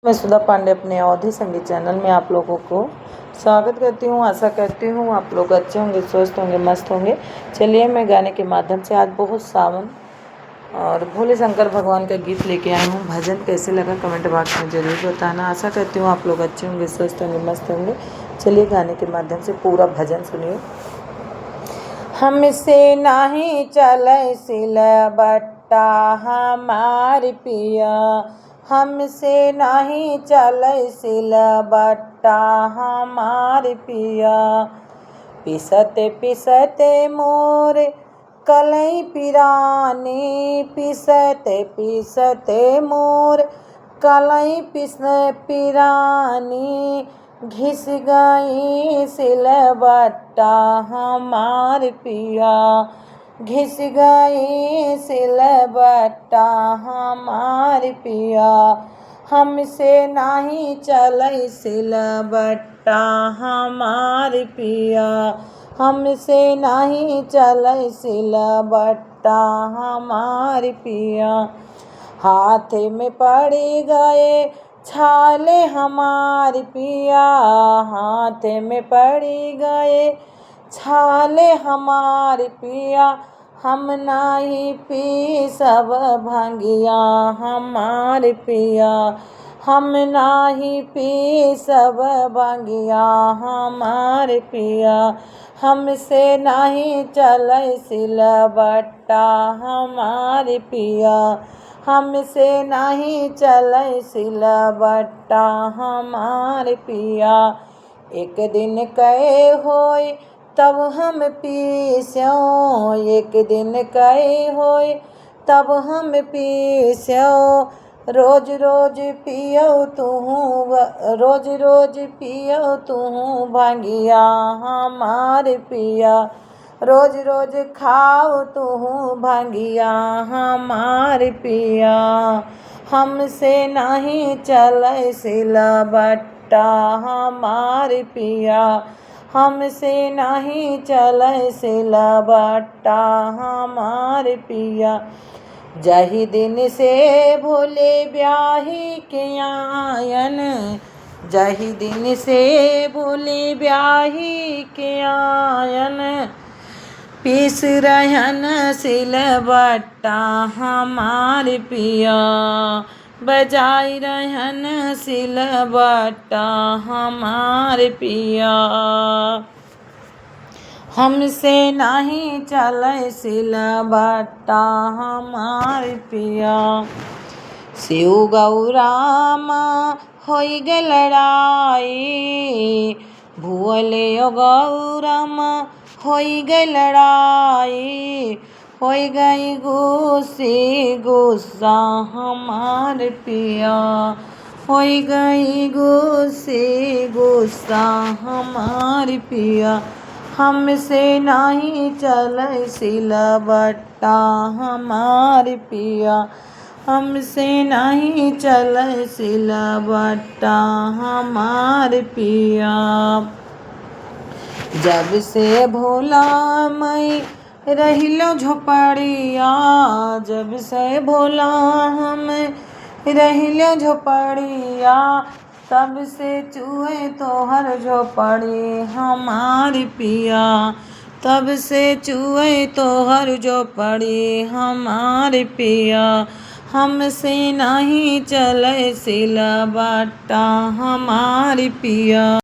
मैं सुधा पांडे अपने अवधि संगीत चैनल में आप लोगों को स्वागत करती हूँ। आशा करती हूँ आप लोग अच्छे होंगे, स्वस्थ होंगे, मस्त होंगे। चलिए मैं गाने के माध्यम से आज बहुत सावन और भोले शंकर भगवान का गीत लेके आई हूँ। भजन कैसे लगा कमेंट बॉक्स में ज़रूर बताना। आशा करती हूँ आप लोग अच्छे होंगे, स्वस्थ होंगे, मस्त होंगे। चलिए गाने के माध्यम से पूरा भजन सुनिए। हमसे नाही चलै सिलबट्टा हमार पिया, हमसे नहीं चलै सिलबट्टा हमार पिया। पिसते पिसते मोर कलई पिरानी, पिसते पिसते मोर कलई पिरानी। घिस गई सिलबट्टा हमार पिया, घिस गई सिलबट्टा हमार पिया। हमसे नहीं चलै सिलबट्टा हमार पिया, हमसे नहीं चलै सिलबट्टा हमार पिया। हाथ में पड़ गए छाले हमार पिया, हाथ में पड़ गए छाले हमार पिया। हम नहीं पी सब भंगिया हमार पिया, हम नहीं पी सब भंगिया हमार पिया। हमसे नहीं चलै सिलबट्टा हमार पिया, हमसे नहीं चलै सिलबट्टा हमार पिया। एक दिन कहे होय तब हम पीस्यों, एक दिन कहे होय तब हम पीस्यों। रोज रोज पियो तुहूँ, रोज रोज पियो तुहूँ भंगिया हमार पिया। रोज रोज खाओ तुहूँ भंगिया हमार पिया। हमसे नहीं चलै सिलबट्टा हमार पिया, हमसे नहीं चलै सिलबट्टा हमार पिया। जही दिन से भोले ब्याही के आयन, जही दिन से भोले ब्याही के आयन। पीस रहन सिलबट्टा हमार पिया, बजाई रहन सिलबट्टा हमार पिया। हमसे नहीं चलै सिलबट्टा हमार पिया। शिव गौरा माँ होई गे लड़ाई, भुअले गौरा माँ होई गे लड़ाई। होई गई गुस्सी गुस्सा हमार पिया, होई गई गुस्सी गुस्सा हमार पिया। हमसे नहीं चलै सिलबट्टा हमार पिया, हमसे नहीं चलै सिलबट्टा हमार पिया। जब से भोला मई रहिलो झोपड़िया, जब से भोला हम रहिलो झोपड़िया। तब से चूहे तोहर झोपड़ी हमार पिया, तब से चूहे तोहर झोपड़ी हमार पिया। हमसे नहीं चलै सिलबट्टा हमार पिया।